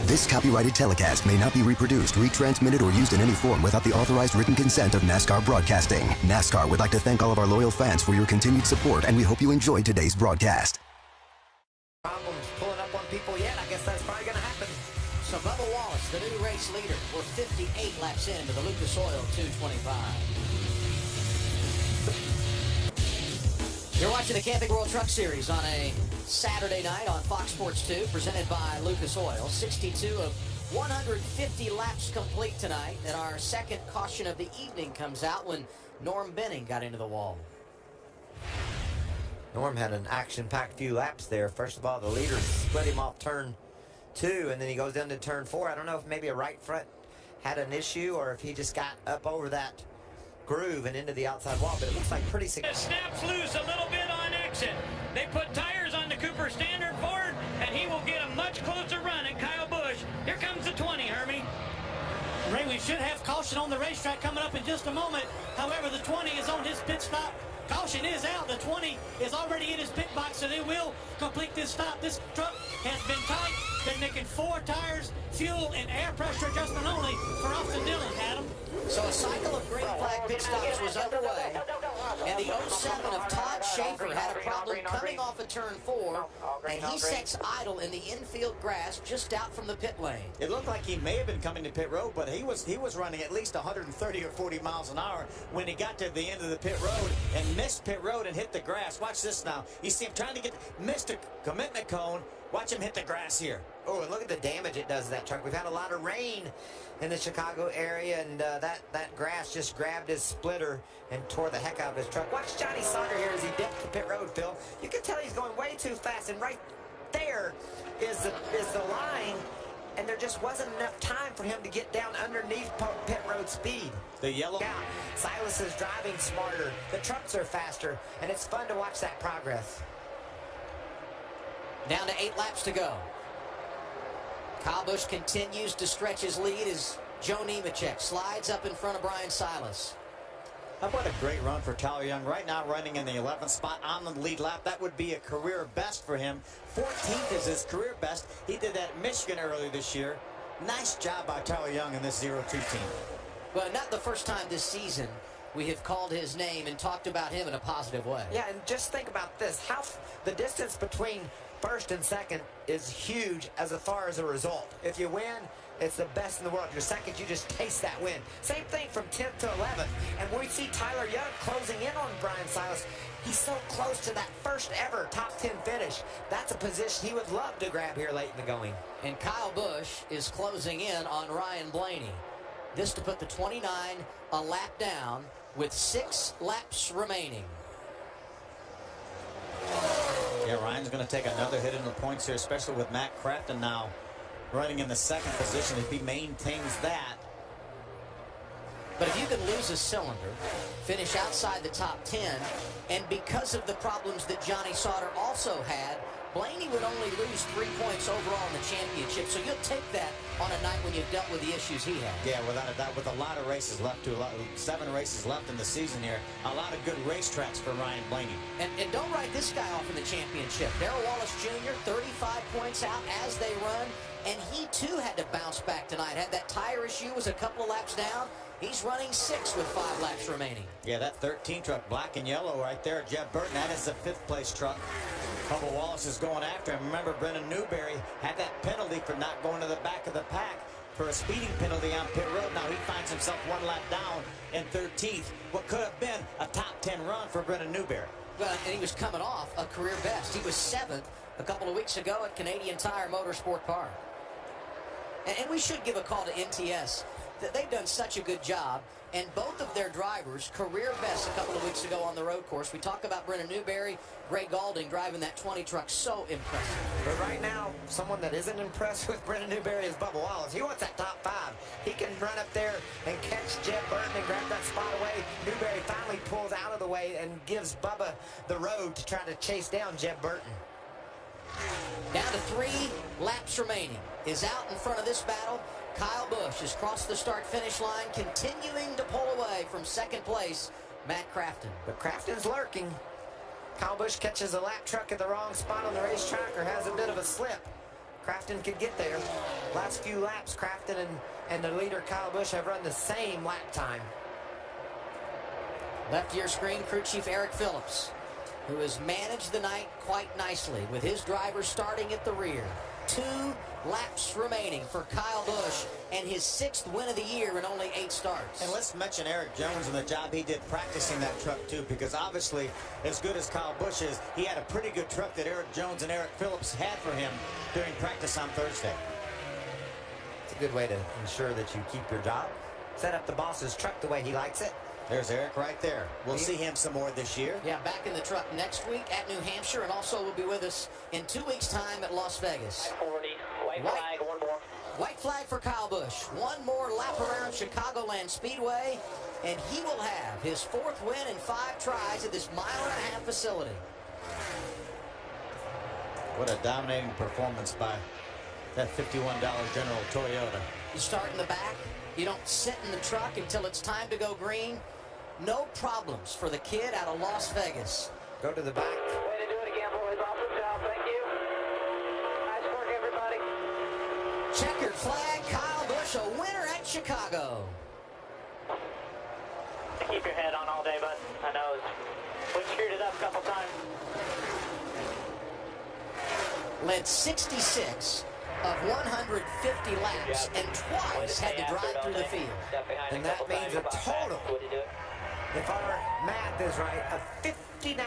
This copyrighted telecast may not be reproduced, retransmitted, or used in any form without the authorized written consent of NASCAR Broadcasting. NASCAR would like to thank all of our loyal fans for your continued support, and we hope you enjoyed today's broadcast. Problems pulling up on people yet? I guess that's probably going to happen. So Bubba Wallace, the new race leader, we're 58 laps into the Lucas Oil 225. You're watching the Camping World Truck Series on a Saturday night on Fox Sports 2, presented by Lucas Oil. 62 of 150 laps complete tonight, and our second caution of the evening comes out when Norm Benning got into the wall. Norm had an action-packed few laps there. First of all, the leader split him off turn 2, and then he goes down to turn 4. I don't know if maybe a right front had an issue or if he just got up over that groove and into the outside wall, but it looks like pretty significant. Snaps loose a little bit on exit. They put tires on the Cooper Standard Ford, and he will get a much closer run at Kyle Busch. Here comes the 20, Hermie. Ray, we should have caution on the racetrack coming up in just a moment. However, the 20 is on his pit stop. Caution is out. The 20 is already in his pit box, so they will complete this stop. This truck has been tight. Been making 4 tires, fuel, and air pressure adjustment only for Austin Dillon, Adam. So a cycle of green flag pit stops was underway, and the 07 of Todd Schaefer had a problem coming off of turn 4, and he sets idle in the infield grass just out from the pit lane. It looked like he may have been coming to pit road, but he was running at least 130 or 40 miles an hour when he got to the end of the pit road and missed pit road and hit the grass. Watch this now. You see him trying to missed a commitment cone. Watch him hit the grass here. Oh, and look at the damage it does to that truck. We've had a lot of rain in the Chicago area, and that grass just grabbed his splitter and tore the heck out of his truck. Watch Johnny Sauter here as he dipped the pit road, Phil. You can tell he's going way too fast, and right there is the line, and there just wasn't enough time for him to get down underneath pit road speed. The yellow. Silas is driving smarter. The trucks are faster, and it's fun to watch that progress. Down to 8 laps to go. Kyle Busch continues to stretch his lead as Joe Nemechek slides up in front of Brian Silas. What a great run for Tyler Young. Right now running in the 11th spot on the lead lap. That would be a career best for him. 14th is his career best. He did that in Michigan earlier this year. Nice job by Tyler Young in this 02 team. Well, not the first time this season we have called his name and talked about him in a positive way. Yeah, and just think about this. The distance between first and second is huge as far as a result. If you win, it's the best in the world. If you're second, you just taste that win. Same thing from 10th to 11th. And we see Tyler Young closing in on Brian Silas. He's so close to that first ever top 10 finish. That's a position he would love to grab here late in the going. And Kyle Busch is closing in on Ryan Blaney. This to put the 29 a lap down with 6 laps remaining. Yeah, Ryan's going to take another hit in the points here, especially with Matt Crafton now running in the second position. If he maintains that. But if you can lose a cylinder, finish outside the top 10, and because of the problems that Johnny Sauter also had, Blaney would only lose 3 points overall in the championship. So you'll take that on a night when you've dealt with the issues he had. Yeah, without a doubt, with a lot of races left, 7 races left in the season here. A lot of good racetracks for Ryan Blaney. And don't write this guy off in the championship. Darrell Wallace Jr., 35 points out as they run, and he too had to bounce back tonight. Had that tire issue, was a couple of laps down. He's running 6 with 5 laps remaining. Yeah, that 13 truck, black and yellow right there, Jeb Burton, that is the 5th place truck. Bubba Wallace is going after him. Remember, Brendan Newberry had that penalty for not going to the back of the pack for a speeding penalty on pit road. Now he finds himself 1 lap down in 13th. What could have been a top 10 run for Brendan Newberry. Well, and he was coming off a career best. He was 7th a couple of weeks ago at Canadian Tire Motorsport Park. And we should give a call to NTS. That they've done such a good job, and both of their drivers career best a couple of weeks ago on the road course. We talk about Brendan Newberry, Ray Gaulding driving that 20 truck, so impressive. But right now, someone that isn't impressed with Brendan Newberry is Bubba Wallace. He wants that top 5. He can run up there and catch Jeb Burton and grab that spot away. Newberry finally pulls out of the way and gives Bubba the road to try to chase down Jeb Burton. Down to 3 laps remaining. Is out in front of this battle. Kyle Busch has crossed the start-finish line, continuing to pull away from second place, Matt Crafton. But Crafton's lurking. Kyle Busch catches a lap truck at the wrong spot on the racetrack or has a bit of a slip. Crafton could get there. Last few laps, Crafton and the leader, Kyle Busch, have run the same lap time. Left of your screen, crew chief Eric Phillips, who has managed the night quite nicely with his driver starting at the rear. 2 laps remaining for Kyle Busch and his 6th win of the year in only 8 starts. And let's mention Eric Jones and the job he did practicing that truck too, because obviously, as good as Kyle Busch is, he had a pretty good truck that Eric Jones and Eric Phillips had for him during practice on Thursday. It's a good way to ensure that you keep your job. Set up the boss's truck the way he likes it. There's Eric right there. We'll see him some more this year. Yeah, back in the truck next week at New Hampshire, and also will be with us in 2 weeks' time at Las Vegas. 40, white flag, one more. White flag for Kyle Busch. One more lap around Chicagoland Speedway, and he will have his 4th win in 5 tries at this 1.5-mile facility. What a dominating performance by that $51 General Toyota. You start in the back. You don't sit in the truck until it's time to go green. No problems for the kid out of Las Vegas. Go to the back. Way to do it again, boys. Awesome job. Thank you. Nice work, everybody. Checkered flag, Kyle Busch, a winner at Chicago. Keep your head on all day, bud. I know we screwed it up a couple times. Led 66 of 150 laps and twice had to drive through the field. And that means a total, if our math is right, of 59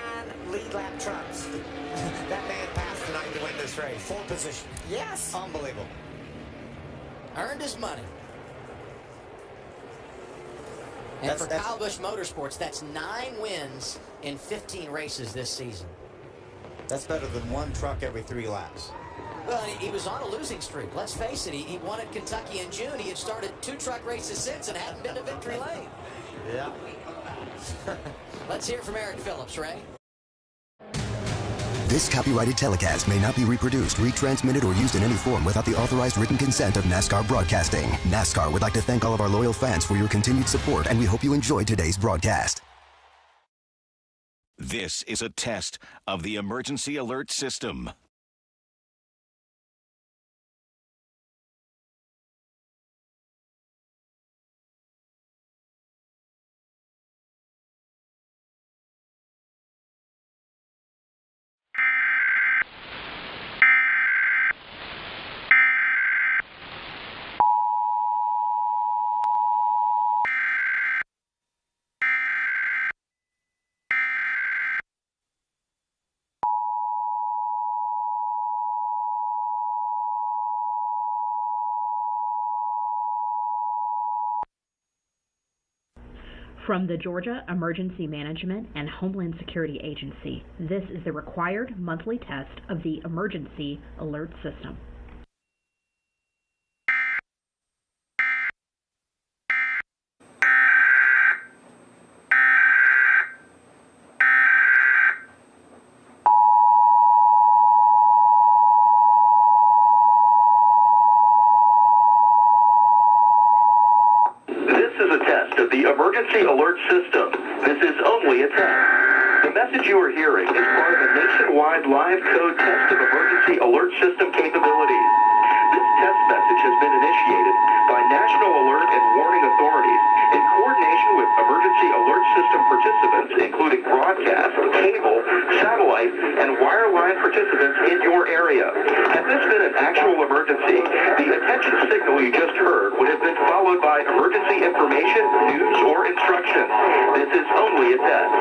lead lap trucks. That man passed tonight to win this race. 4 position. Yes. Unbelievable. Earned his money. And for Kyle Busch Motorsports, that's 9 wins in 15 races this season. That's better than 1 truck every 3 laps. Well, he was on a losing streak. Let's face it, he won at Kentucky in June. He had started 2 truck races since and hadn't been to victory lane. Yeah. Let's hear from Eric Phillips, Ray. This copyrighted telecast may not be reproduced, retransmitted, or used in any form without the authorized written consent of NASCAR Broadcasting. NASCAR would like to thank all of our loyal fans for your continued support, and we hope you enjoyed today's broadcast. This is a test of the emergency alert system. From the Georgia Emergency Management and Homeland Security Agency, this is the required monthly test of the Emergency Alert System. Of the emergency alert system. This is only a test. The message you are hearing is part of a nationwide live code test of emergency alert system capabilities. This test message has been initiated by National Alert and Warning Authorities in coordination with emergency alert system participants, including broadcast, cable, satellite, and wireline participants in your area. Had this been an actual emergency, the attention signal you just heard would have been followed by emergency information, news, or instructions. This is only a test.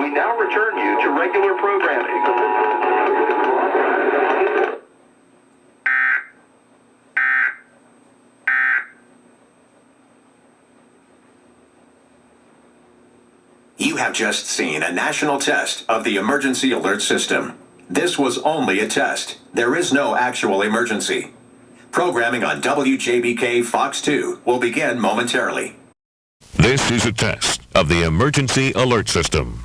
We now return you to regular programming. You have just seen a national test of the emergency alert system. This was only a test. There is no actual emergency. Programming on WJBK Fox 2 will begin momentarily. This is a test of the emergency alert system.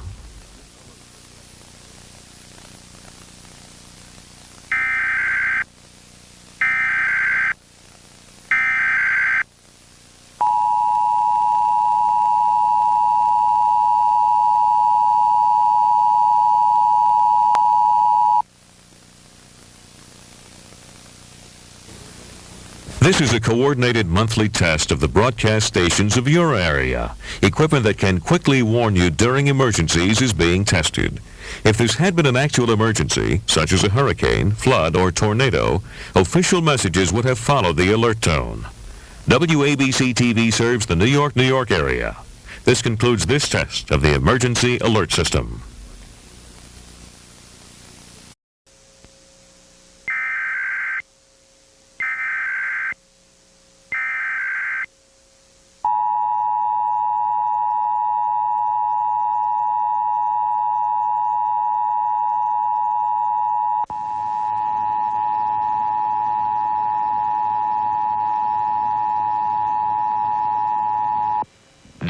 This is a coordinated monthly test of the broadcast stations of your area. Equipment that can quickly warn you during emergencies is being tested. If this had been an actual emergency, such as a hurricane, flood, or tornado, official messages would have followed the alert tone. WABC-TV serves the New York area. This concludes this test of the emergency alert system.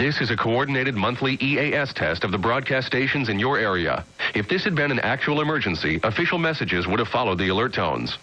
This is a coordinated monthly EAS test of the broadcast stations in your area. If this had been an actual emergency, official messages would have followed the alert tones.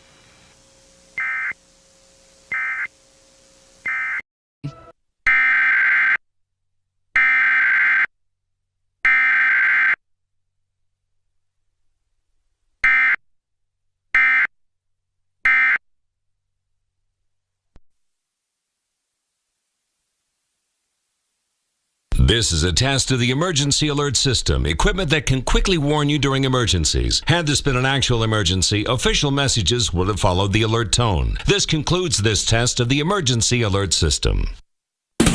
This is a test of the emergency alert system, equipment that can quickly warn you during emergencies. Had this been an actual emergency, official messages would have followed the alert tone. This concludes this test of the emergency alert system.